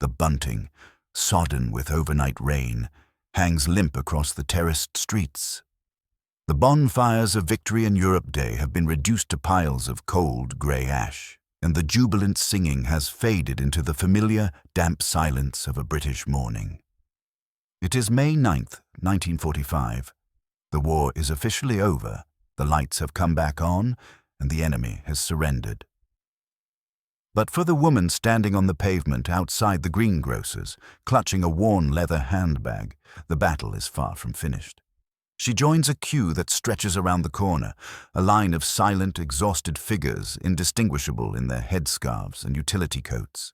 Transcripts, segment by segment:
The bunting, sodden with overnight rain, hangs limp across the terraced streets. The bonfires of Victory in Europe Day have been reduced to piles of cold, grey ash, and the jubilant singing has faded into the familiar, damp silence of a British morning. It is May 9th, 1945. The war is officially over, the lights have come back on, and the enemy has surrendered. But for the woman standing on the pavement outside the greengrocer's, clutching a worn leather handbag, the battle is far from finished. She joins a queue that stretches around the corner, a line of silent, exhausted figures indistinguishable in their headscarves and utility coats.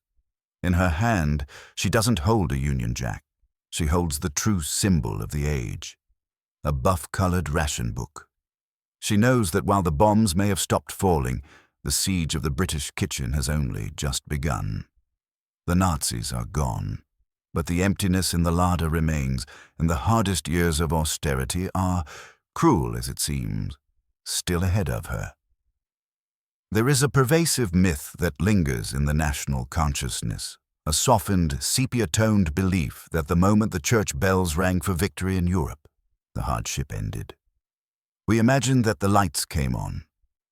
In her hand, she doesn't hold a Union Jack. She holds the true symbol of the age, a buff-colored ration book. She knows that while the bombs may have stopped falling, the siege of the British kitchen has only just begun. The Nazis are gone, but the emptiness in the larder remains, and the hardest years of austerity are, cruel as it seems, still ahead of her. There is a pervasive myth that lingers in the national consciousness, a softened, sepia-toned belief that the moment the church bells rang for victory in Europe, the hardship ended. We imagined that the lights came on,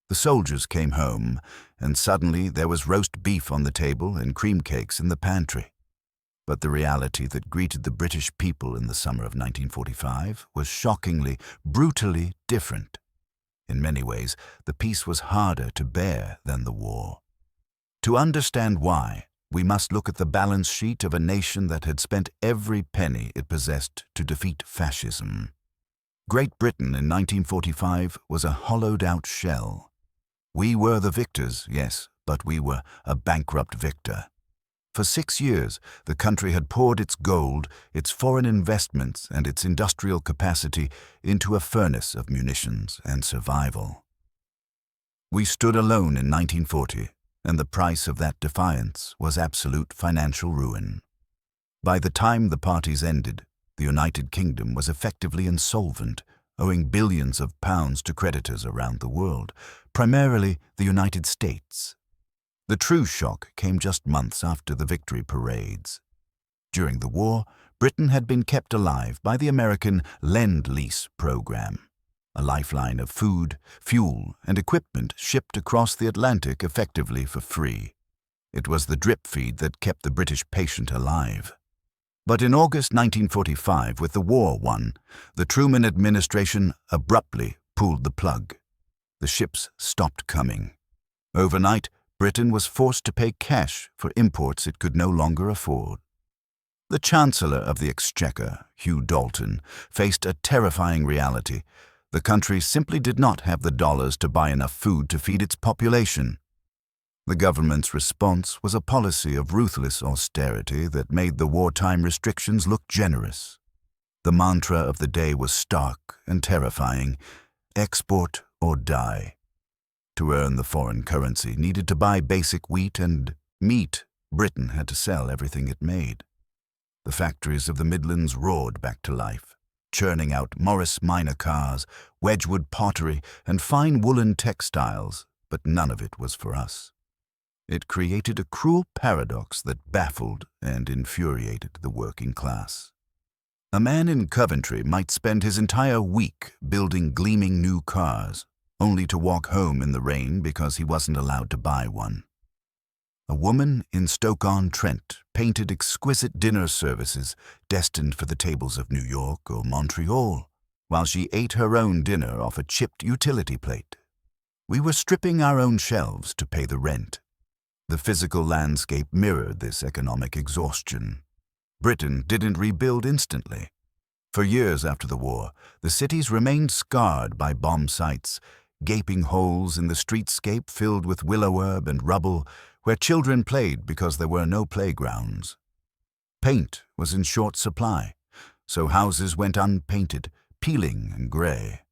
the soldiers came home, and suddenly there was roast beef on the table and cream cakes in the pantry. But the reality that greeted the British people in the summer of 1945 was shockingly, brutally different. In many ways, the peace was harder to bear than the war. To understand why, we must look at the balance sheet of a nation that had spent every penny it possessed to defeat fascism. Great Britain in 1945 was a hollowed-out shell. We were the victors, yes, but we were a bankrupt victor. For 6 years, the country had poured its gold, its foreign investments, and its industrial capacity into a furnace of munitions and survival. We stood alone in 1940, and the price of that defiance was absolute financial ruin. By the time the parties ended, the United Kingdom was effectively insolvent, owing billions of pounds to creditors around the world, primarily the United States. The true shock came just months after the victory parades. During the war, Britain had been kept alive by the American Lend-Lease program, a lifeline of food, fuel, and equipment shipped across the Atlantic effectively for free. It was the drip feed that kept the British patient alive. But in August 1945, with the war won, the Truman administration abruptly pulled the plug. The ships stopped coming. Overnight, Britain was forced to pay cash for imports it could no longer afford. The Chancellor of the Exchequer, Hugh Dalton, faced a terrifying reality. The country simply did not have the dollars to buy enough food to feed its population. The government's response was a policy of ruthless austerity that made the wartime restrictions look generous. The mantra of the day was stark and terrifying: export or die. To earn the foreign currency needed to buy basic wheat and meat. Britain had to sell everything it made. The factories of the Midlands roared back to life, churning out Morris Minor cars, Wedgwood pottery, and fine woolen textiles, but none of it was for us. It created a cruel paradox that baffled and infuriated the working class. A man in Coventry might spend his entire week building gleaming new cars, only to walk home in the rain because he wasn't allowed to buy one. A woman in Stoke-on-Trent painted exquisite dinner services destined for the tables of New York or Montreal, while she ate her own dinner off a chipped utility plate. We were stripping our own shelves to pay the rent. The physical landscape mirrored this economic exhaustion. Britain didn't rebuild instantly. For years after the war, the cities remained scarred by bomb sites, gaping holes in the streetscape filled with willow herb and rubble, where children played because there were no playgrounds. Paint was in short supply, so houses went unpainted, peeling and grey.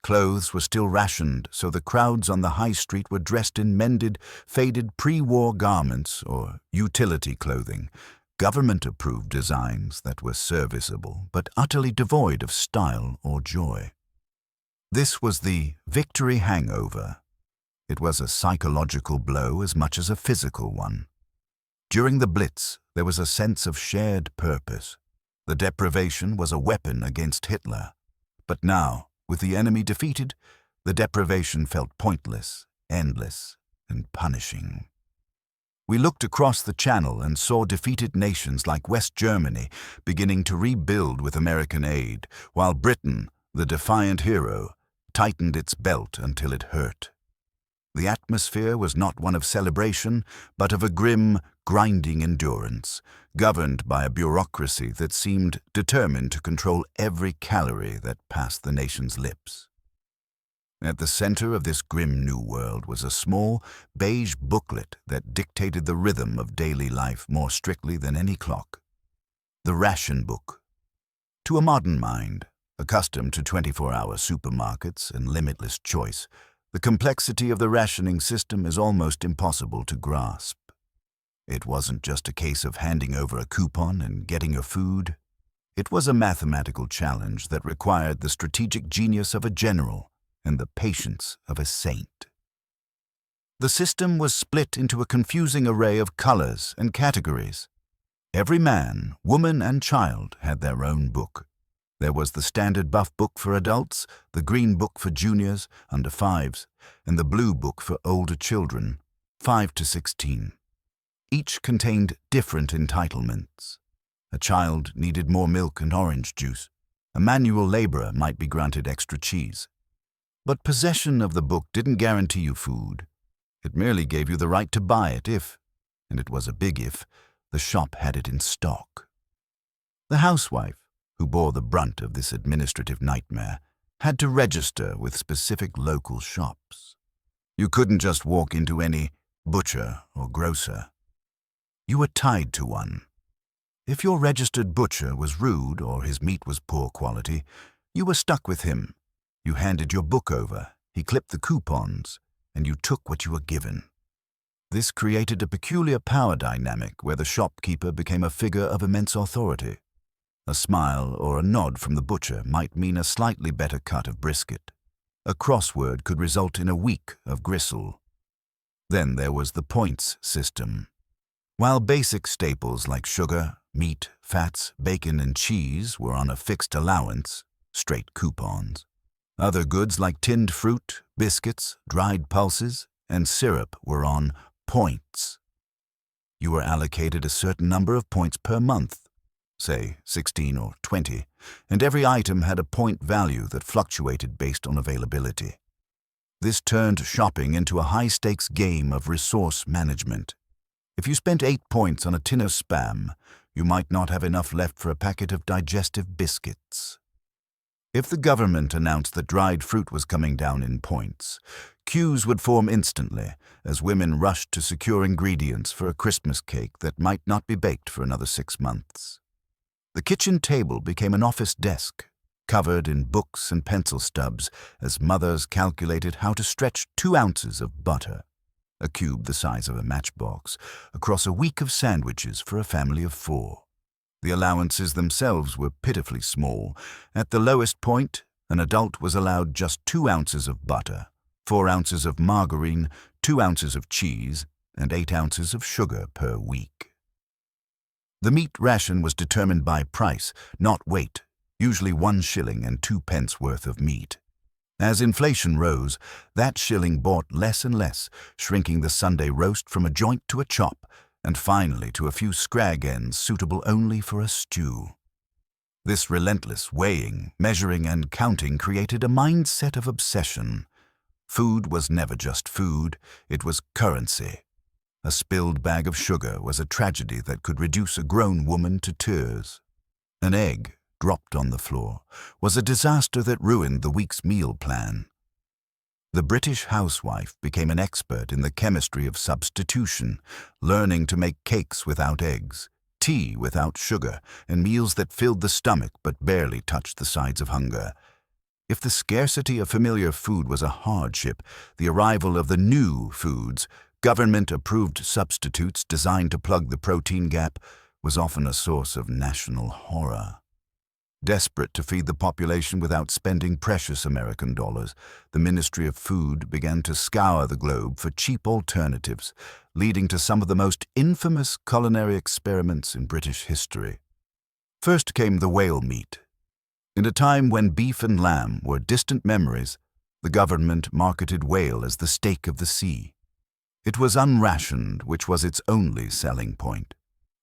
Clothes were still rationed, so the crowds on the high street were dressed in mended, faded pre-war garments or utility clothing, government-approved designs that were serviceable but utterly devoid of style or joy. This was the victory hangover. It was a psychological blow as much as a physical one. During the Blitz, there was a sense of shared purpose. The deprivation was a weapon against Hitler. But now, with the enemy defeated, the deprivation felt pointless, endless, and punishing. We looked across the Channel and saw defeated nations like West Germany beginning to rebuild with American aid, while Britain, the defiant hero, tightened its belt until it hurt. The atmosphere was not one of celebration, but of a grim, grinding endurance, governed by a bureaucracy that seemed determined to control every calorie that passed the nation's lips. At the center of this grim new world was a small, beige booklet that dictated the rhythm of daily life more strictly than any clock. The Ration Book. To a modern mind, accustomed to 24-hour supermarkets and limitless choice, the complexity of the rationing system is almost impossible to grasp. It wasn't just a case of handing over a coupon and getting your food. It was a mathematical challenge that required the strategic genius of a general and the patience of a saint. The system was split into a confusing array of colors and categories. Every man, woman, and child had their own book. There was the standard buff book for adults, the green book for juniors, under 5s, and the blue book for older children, 5 to 16. Each contained different entitlements. A child needed more milk and orange juice. A manual laborer might be granted extra cheese. But possession of the book didn't guarantee you food. It merely gave you the right to buy it if, and it was a big if, the shop had it in stock. The housewife, who bore the brunt of this administrative nightmare, had to register with specific local shops. You couldn't just walk into any butcher or grocer. You were tied to one. If your registered butcher was rude or his meat was poor quality, you were stuck with him. You handed your book over, he clipped the coupons, and you took what you were given. This created a peculiar power dynamic where the shopkeeper became a figure of immense authority. A smile or a nod from the butcher might mean a slightly better cut of brisket. A crossword could result in a week of gristle. Then there was the points system. While basic staples like sugar, meat, fats, bacon, and cheese were on a fixed allowance, straight coupons, other goods like tinned fruit, biscuits, dried pulses, and syrup were on points. You were allocated a certain number of points per month, say 16 or 20, and every item had a point value that fluctuated based on availability. This turned shopping into a high-stakes game of resource management. If you spent 8 points on a tin of Spam, you might not have enough left for a packet of digestive biscuits. If the government announced that dried fruit was coming down in points, queues would form instantly as women rushed to secure ingredients for a Christmas cake that might not be baked for another 6 months. The kitchen table became an office desk, covered in books and pencil stubs as mothers calculated how to stretch 2 ounces of butter, a cube the size of a matchbox, across a week of sandwiches for a family of 4. The allowances themselves were pitifully small. At the lowest point, an adult was allowed just 2 ounces of butter, 4 ounces of margarine, 2 ounces of cheese, and 8 ounces of sugar per week. The meat ration was determined by price, not weight, usually 1 shilling and 2 pence worth of meat. As inflation rose, that shilling bought less and less, shrinking the Sunday roast from a joint to a chop, and finally to a few scrag ends suitable only for a stew. This relentless weighing, measuring, and counting created a mindset of obsession. Food was never just food, it was currency. A spilled bag of sugar was a tragedy that could reduce a grown woman to tears. An egg, dropped on the floor, was a disaster that ruined the week's meal plan. The British housewife became an expert in the chemistry of substitution, learning to make cakes without eggs, tea without sugar, and meals that filled the stomach but barely touched the sides of hunger. If the scarcity of familiar food was a hardship, the arrival of the new foods, government-approved substitutes designed to plug the protein gap, was often a source of national horror. Desperate to feed the population without spending precious American dollars, the Ministry of Food began to scour the globe for cheap alternatives, leading to some of the most infamous culinary experiments in British history. First came the whale meat. In a time when beef and lamb were distant memories, the government marketed whale as the steak of the sea. It was unrationed, which was its only selling point.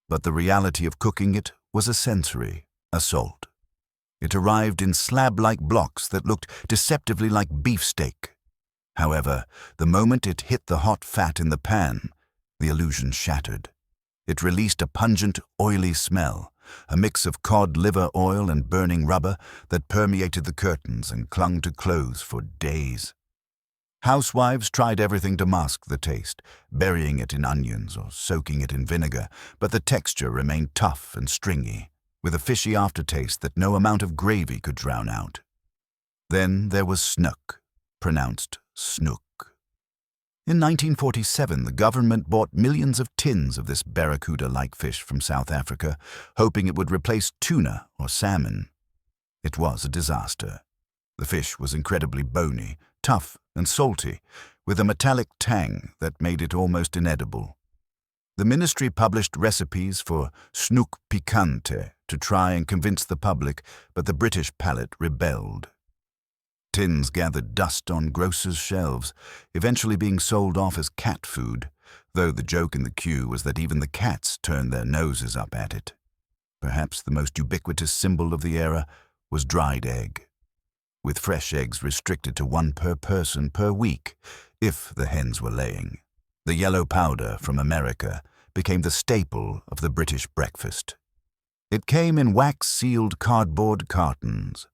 But the reality of cooking it was a sensory assault. It arrived in slab-like blocks that looked deceptively like beefsteak. However, the moment it hit the hot fat in the pan, the illusion shattered. It released a pungent, oily smell, a mix of cod liver oil and burning rubber that permeated the curtains and clung to clothes for days. Housewives tried everything to mask the taste, burying it in onions or soaking it in vinegar, but the texture remained tough and stringy, with a fishy aftertaste that no amount of gravy could drown out. Then there was Snoek, pronounced Snoek. In 1947, the government bought millions of tins of this barracuda-like fish from South Africa, hoping it would replace tuna or salmon. It was a disaster. The fish was incredibly bony, tough and salty, with a metallic tang that made it almost inedible. The ministry published recipes for Snoek picante to try and convince the public, but the British palate rebelled. Tins gathered dust on grocers' shelves, eventually being sold off as cat food, though the joke in the queue was that even the cats turned their noses up at it. Perhaps the most ubiquitous symbol of the era was dried egg, with fresh eggs restricted to one per person per week, if the hens were laying. The yellow powder from America became the staple of the British breakfast. It came in wax-sealed cardboard cartons.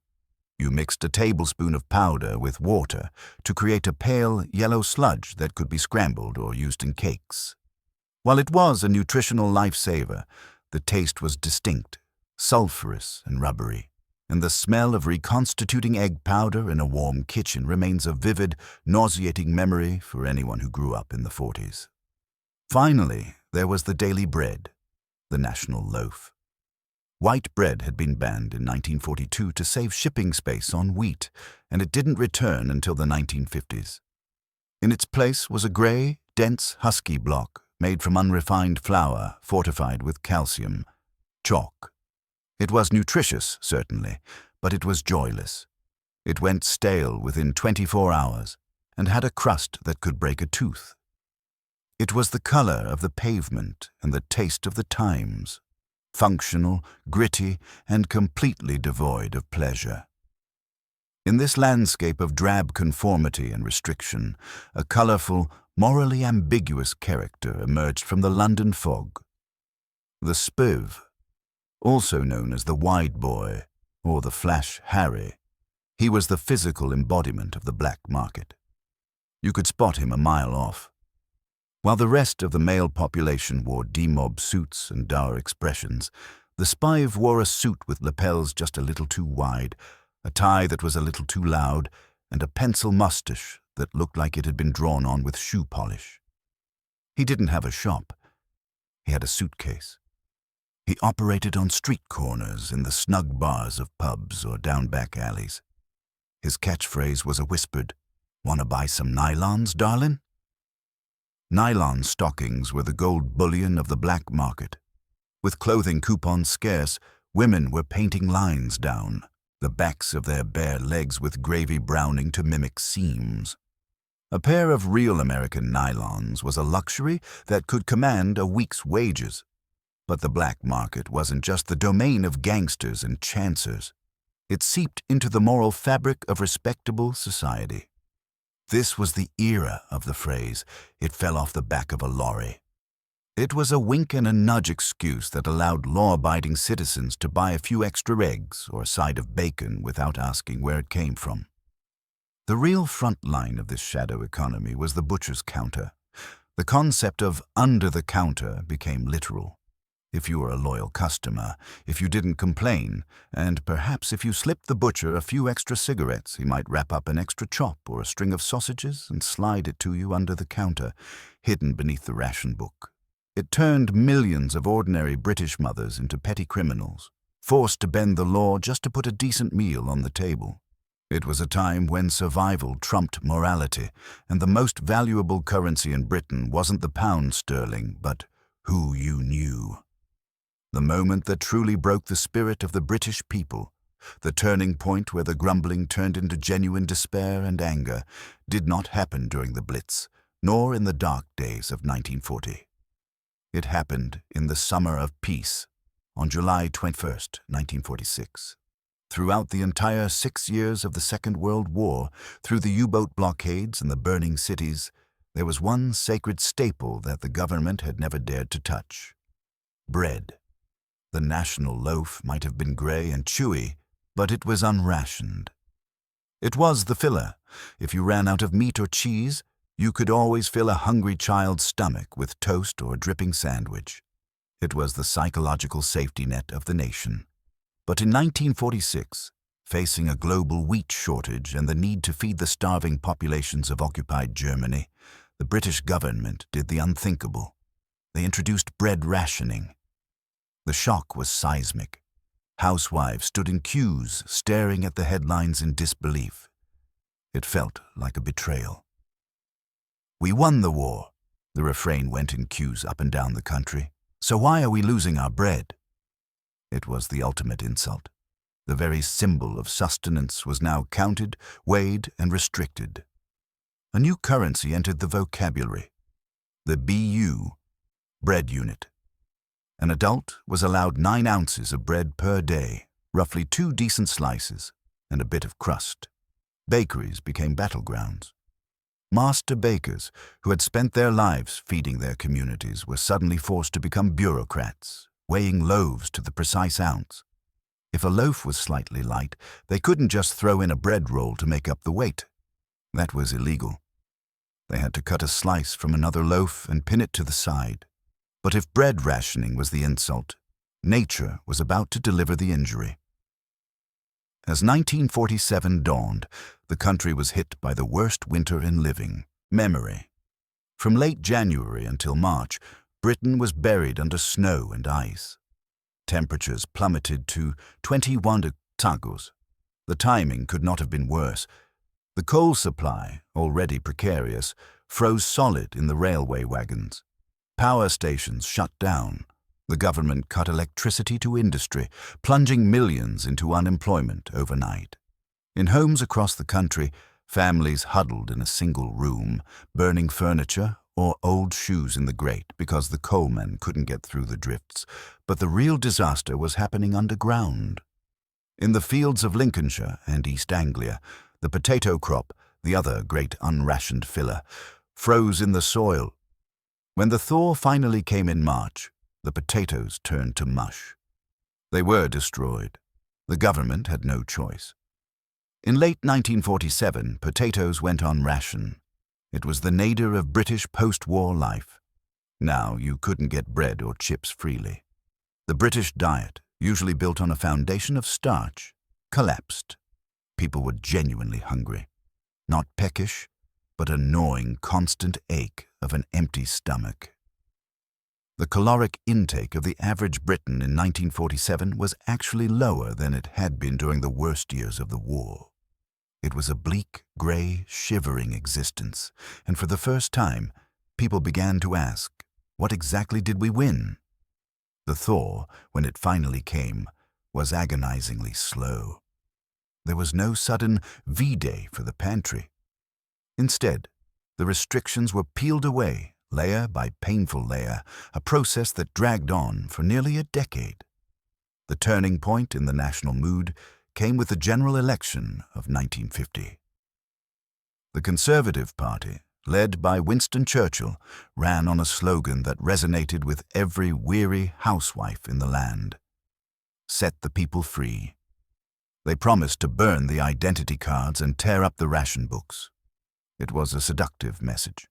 You mixed a tablespoon of powder with water to create a pale yellow sludge that could be scrambled or used in cakes. While it was a nutritional lifesaver, the taste was distinct, sulphurous and rubbery, and the smell of reconstituting egg powder in a warm kitchen remains a vivid, nauseating memory for anyone who grew up in the 40s. Finally, there was the daily bread, the national loaf. White bread had been banned in 1942 to save shipping space on wheat, and it didn't return until the 1950s. In its place was a grey, dense, husky block made from unrefined flour fortified with calcium, chalk. It was nutritious, certainly, but it was joyless. It went stale within 24 hours and had a crust that could break a tooth. It was the color of the pavement and the taste of the times, functional, gritty, and completely devoid of pleasure. In this landscape of drab conformity and restriction, a colorful, morally ambiguous character emerged from the London fog. The Spiv, also known as the Wide Boy or the Flash Harry, he was the physical embodiment of the black market. You could spot him a mile off. While the rest of the male population wore demob suits and dour expressions, the Spiv wore a suit with lapels just a little too wide, a tie that was a little too loud, and a pencil mustache that looked like it had been drawn on with shoe polish. He didn't have a shop. He had a suitcase. He operated on street corners in the snug bars of pubs or down back alleys. His catchphrase was a whispered, "Wanna buy some nylons, darlin'?" Nylon stockings were the gold bullion of the black market. With clothing coupons scarce, women were painting lines down, the backs of their bare legs with gravy browning to mimic seams. A pair of real American nylons was a luxury that could command a week's wages. But the black market wasn't just the domain of gangsters and chancers. It seeped into the moral fabric of respectable society. This was the era of the phrase, "It fell off the back of a lorry." It was a wink and a nudge excuse that allowed law-abiding citizens to buy a few extra eggs or a side of bacon without asking where it came from. The real front line of this shadow economy was the butcher's counter. The concept of under the counter became literal. If you were a loyal customer, if you didn't complain, and perhaps if you slipped the butcher a few extra cigarettes, he might wrap up an extra chop or a string of sausages and slide it to you under the counter, hidden beneath the ration book. It turned millions of ordinary British mothers into petty criminals, forced to bend the law just to put a decent meal on the table. It was a time when survival trumped morality, and the most valuable currency in Britain wasn't the pound sterling, but who you knew. The moment that truly broke the spirit of the British people, the turning point where the grumbling turned into genuine despair and anger, did not happen during the Blitz, nor in the dark days of 1940. It happened in the summer of peace, on July 21st, 1946. Throughout the entire 6 years of the Second World War, through the U-boat blockades and the burning cities, there was one sacred staple that the government had never dared to touch: bread. The national loaf might have been grey and chewy, but it was unrationed. It was the filler. If you ran out of meat or cheese, you could always fill a hungry child's stomach with toast or a dripping sandwich. It was the psychological safety net of the nation. But in 1946, facing a global wheat shortage and the need to feed the starving populations of occupied Germany, the British government did the unthinkable. They introduced bread rationing. The shock was seismic. Housewives stood in queues, staring at the headlines in disbelief. It felt like a betrayal. "We won the war," the refrain went in queues up and down the country. "So why are we losing our bread?" It was the ultimate insult. The very symbol of sustenance was now counted, weighed, and restricted. A new currency entered the vocabulary: the BU, bread unit. An adult was allowed 9 ounces of bread per day, roughly 2 decent slices, and a bit of crust. Bakeries became battlegrounds. Master bakers, who had spent their lives feeding their communities, were suddenly forced to become bureaucrats, weighing loaves to the precise ounce. If a loaf was slightly light, they couldn't just throw in a bread roll to make up the weight. That was illegal. They had to cut a slice from another loaf and pin it to the side. But if bread rationing was the insult, nature was about to deliver the injury. As 1947 dawned, the country was hit by the worst winter in living memory. From late January until March, Britain was buried under snow and ice. Temperatures plummeted to 21 degrees. The timing could not have been worse. The coal supply, already precarious, froze solid in the railway wagons. Power stations shut down. The government cut electricity to industry, plunging millions into unemployment overnight. In homes across the country, families huddled in a single room, burning furniture or old shoes in the grate because the coalmen couldn't get through the drifts. But the real disaster was happening underground. In the fields of Lincolnshire and East Anglia, the potato crop, the other great unrationed filler, froze in the soil. When the thaw finally came in March, the potatoes turned to mush. They were destroyed. The government had no choice. In late 1947, potatoes went on ration. It was the nadir of British post-war life. Now you couldn't get bread or chips freely. The British diet, usually built on a foundation of starch, collapsed. People were genuinely hungry. Not peckish, but a gnawing, constant ache of an empty stomach. The caloric intake of the average Briton in 1947 was actually lower than it had been during the worst years of the war. It was a bleak, grey, shivering existence, and for the first time, people began to ask, what exactly did we win? The thaw, when it finally came, was agonizingly slow. There was no sudden V-Day for the pantry. Instead, the restrictions were peeled away, layer by painful layer, a process that dragged on for nearly a decade. The turning point in the national mood came with the general election of 1950. The Conservative Party, led by Winston Churchill, ran on a slogan that resonated with every weary housewife in the land: "Set the people free." They promised to burn the identity cards and tear up the ration books. It was a seductive message.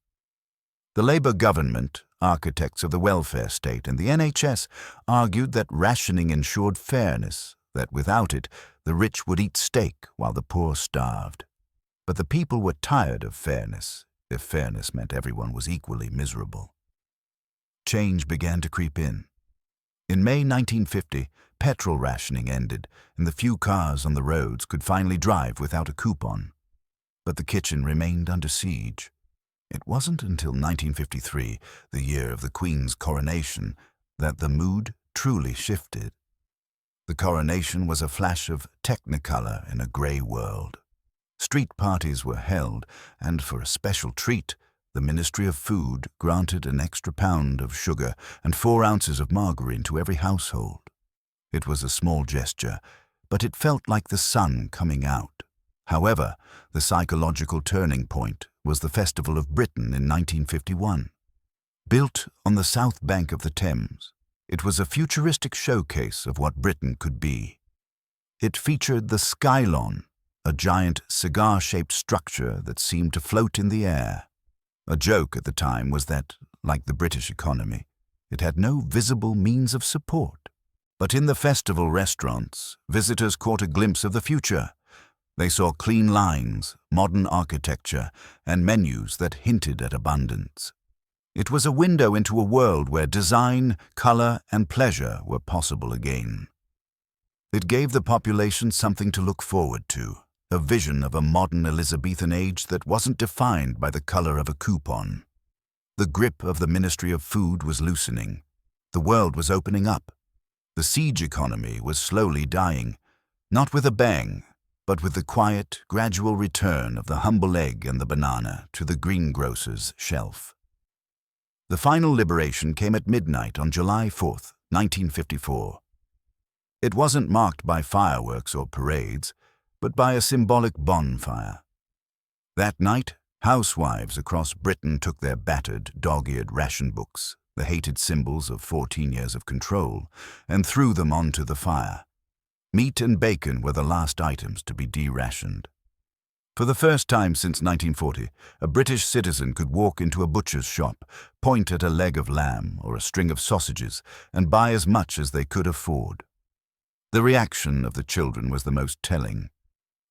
The Labour government, architects of the welfare state, and the NHS argued that rationing ensured fairness, that without it, the rich would eat steak while the poor starved. But the people were tired of fairness, if fairness meant everyone was equally miserable. Change began to creep in. In May 1950, petrol rationing ended and the few cars on the roads could finally drive without a coupon. But the kitchen remained under siege. It wasn't until 1953, the year of the Queen's coronation, that the mood truly shifted. The coronation was a flash of technicolor in a grey world. Street parties were held, and for a special treat, the Ministry of Food granted an extra pound of sugar and 4 ounces of margarine to every household. It was a small gesture, but it felt like the sun coming out. However, the psychological turning point was the Festival of Britain in 1951. Built on the south bank of the Thames, it was a futuristic showcase of what Britain could be. It featured the Skylon, a giant cigar-shaped structure that seemed to float in the air. A joke at the time was that, like the British economy, it had no visible means of support. But in the festival restaurants, visitors caught a glimpse of the future. They saw clean lines, modern architecture, and menus that hinted at abundance. It was a window into a world where design, color, and pleasure were possible again. It gave the population something to look forward to, a vision of a modern Elizabethan age that wasn't defined by the color of a coupon. The grip of the Ministry of Food was loosening. The world was opening up. The siege economy was slowly dying, not with a bang, but with the quiet, gradual return of the humble egg and the banana to the greengrocer's shelf. The final liberation came at midnight on July 4th, 1954. It wasn't marked by fireworks or parades, but by a symbolic bonfire. That night, housewives across Britain took their battered, dog-eared ration books, the hated symbols of 14 years of control, and threw them onto the fire. Meat and bacon were the last items to be de-rationed. For the first time since 1940, a British citizen could walk into a butcher's shop, point at a leg of lamb or a string of sausages, and buy as much as they could afford. The reaction of the children was the most telling.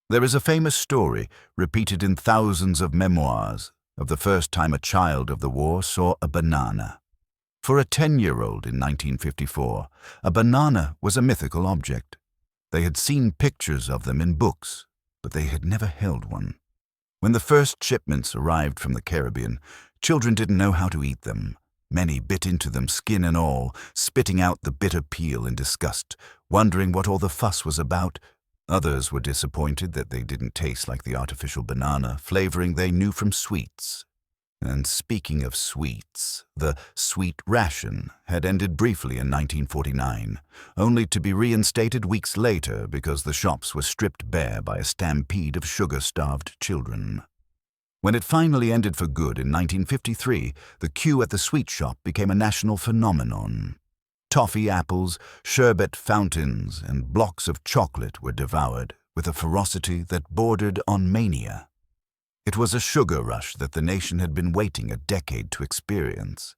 There is a famous story, repeated in thousands of memoirs, of the first time a child of the war saw a banana. For a 10-year-old in 1954, a banana was a mythical object. They had seen pictures of them in books, but they had never held one. When the first shipments arrived from the Caribbean, children didn't know how to eat them. Many bit into them, skin and all, spitting out the bitter peel in disgust, wondering what all the fuss was about. Others were disappointed that they didn't taste like the artificial banana flavoring they knew from sweets. And speaking of sweets, the sweet ration had ended briefly in 1949, only to be reinstated weeks later because the shops were stripped bare by a stampede of sugar-starved children. When it finally ended for good in 1953, the queue at the sweet shop became a national phenomenon. Toffee apples, sherbet fountains, and blocks of chocolate were devoured with a ferocity that bordered on mania. It was a sugar rush that the nation had been waiting a decade to experience.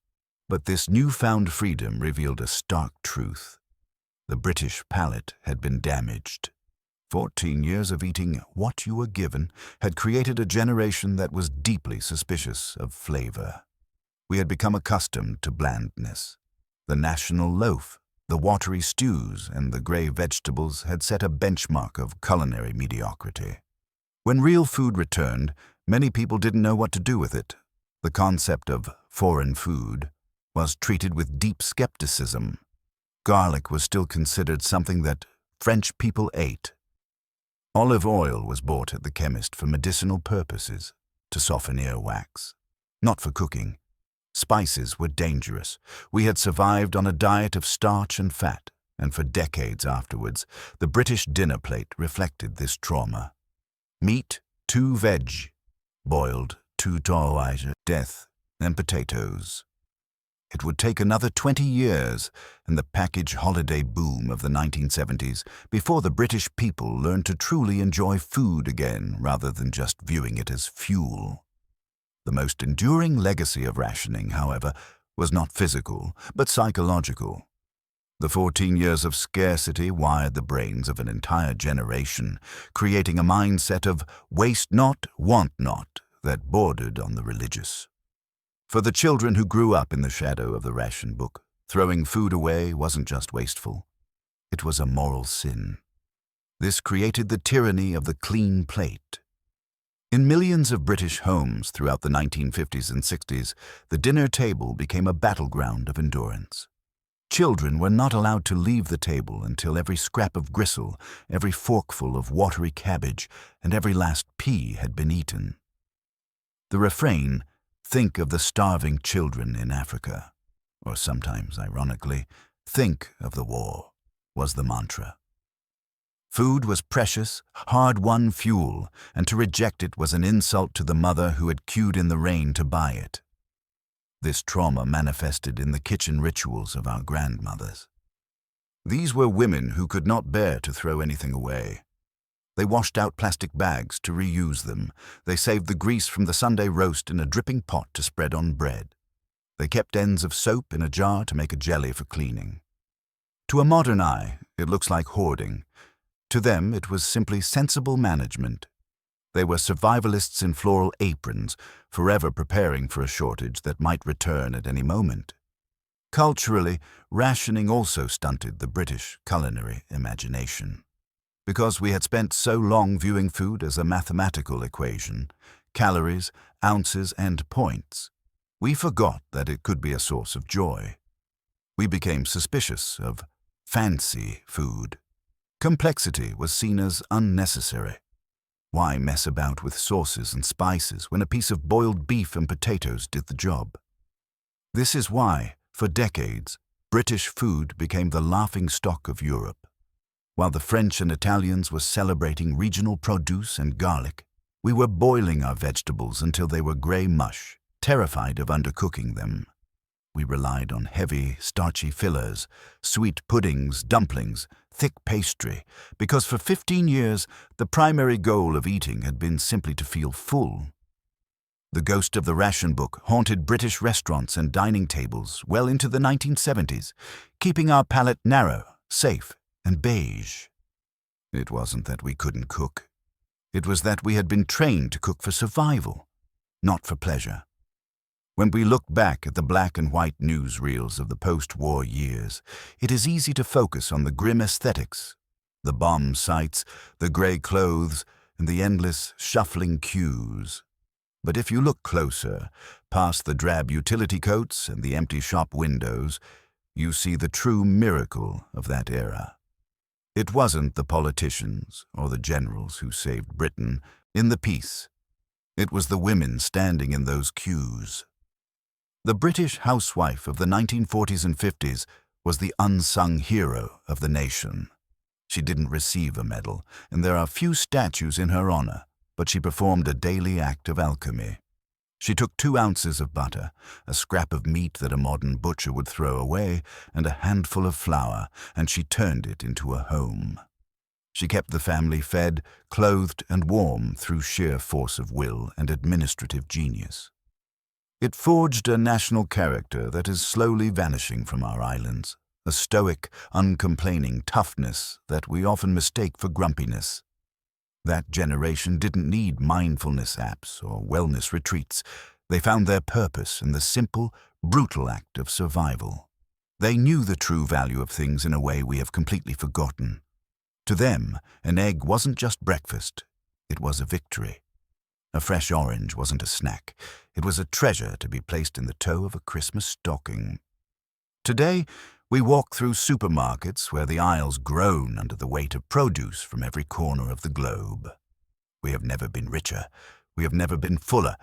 But this newfound freedom revealed a stark truth. The British palate had been damaged. 14 years of eating what you were given had created a generation that was deeply suspicious of flavor. We had become accustomed to blandness. The national loaf, the watery stews, and the grey vegetables had set a benchmark of culinary mediocrity. When real food returned, many people didn't know what to do with it. The concept of foreign food was treated with deep skepticism. Garlic was still considered something that French people ate. Olive oil was bought at the chemist for medicinal purposes, to soften earwax, not for cooking. Spices were dangerous. We had survived on a diet of starch and fat, and for decades afterwards, the British dinner plate reflected this trauma. Meat, 2 veg, boiled, 2 tauaja, death, and potatoes. It would take another 20 years and the package holiday boom of the 1970s before the British people learned to truly enjoy food again rather than just viewing it as fuel. The most enduring legacy of rationing, however, was not physical, but psychological. The 14 years of scarcity wired the brains of an entire generation, creating a mindset of waste not, want not, that bordered on the religious. For the children who grew up in the shadow of the ration book, throwing food away wasn't just wasteful. It was a moral sin. This created the tyranny of the clean plate. In millions of British homes throughout the 1950s and 60s, the dinner table became a battleground of endurance. Children were not allowed to leave the table until every scrap of gristle, every forkful of watery cabbage, and every last pea had been eaten. The refrain, "Think of the starving children in Africa," or sometimes, ironically, "Think of the war," was the mantra. Food was precious, hard-won fuel, and to reject it was an insult to the mother who had queued in the rain to buy it. This trauma manifested in the kitchen rituals of our grandmothers. These were women who could not bear to throw anything away. They washed out plastic bags to reuse them. They saved the grease from the Sunday roast in a dripping pot to spread on bread. They kept ends of soap in a jar to make a jelly for cleaning. To a modern eye, it looks like hoarding. To them, it was simply sensible management. They were survivalists in floral aprons, forever preparing for a shortage that might return at any moment. Culturally, rationing also stunted the British culinary imagination. Because we had spent so long viewing food as a mathematical equation, calories, ounces, and points, we forgot that it could be a source of joy. We became suspicious of fancy food. Complexity was seen as unnecessary. Why mess about with sauces and spices when a piece of boiled beef and potatoes did the job? This is why, for decades, British food became the laughingstock of Europe. While the French and Italians were celebrating regional produce and garlic, we were boiling our vegetables until they were grey mush, terrified of undercooking them. We relied on heavy, starchy fillers, sweet puddings, dumplings, thick pastry, because for 15 years the primary goal of eating had been simply to feel full. The ghost of the ration book haunted British restaurants and dining tables well into the 1970s, keeping our palate narrow, safe, and beige. It wasn't that we couldn't cook. It was that we had been trained to cook for survival, not for pleasure. When we look back at the black and white newsreels of the post-war years, it is easy to focus on the grim aesthetics, the bomb sites, the grey clothes, and the endless, shuffling queues. But if you look closer, past the drab utility coats and the empty shop windows, you see the true miracle of that era. It wasn't the politicians or the generals who saved Britain in the peace. It was the women standing in those queues. The British housewife of the 1940s and 50s was the unsung hero of the nation. She didn't receive a medal, and there are few statues in her honor, but she performed a daily act of alchemy. She took 2 ounces of butter, a scrap of meat that a modern butcher would throw away, and a handful of flour, and she turned it into a home. She kept the family fed, clothed, and warm through sheer force of will and administrative genius. It forged a national character that is slowly vanishing from our islands, a stoic, uncomplaining toughness that we often mistake for grumpiness. That generation didn't need mindfulness apps or wellness retreats. They found their purpose in the simple, brutal act of survival. They knew the true value of things in a way we have completely forgotten. To them, an egg wasn't just breakfast, it was a victory. A fresh orange wasn't a snack. It was a treasure to be placed in the toe of a Christmas stocking. Today, we walk through supermarkets where the aisles groan under the weight of produce from every corner of the globe. We have never been richer. We have never been fuller.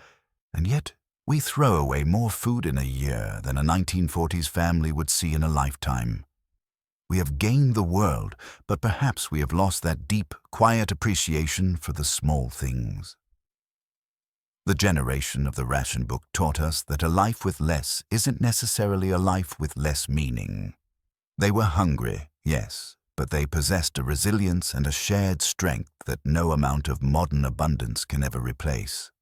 And yet, we throw away more food in a year than a 1940s family would see in a lifetime. We have gained the world, but perhaps we have lost that deep, quiet appreciation for the small things. The generation of the ration book taught us that a life with less isn't necessarily a life with less meaning. They were hungry, yes, but they possessed a resilience and a shared strength that no amount of modern abundance can ever replace.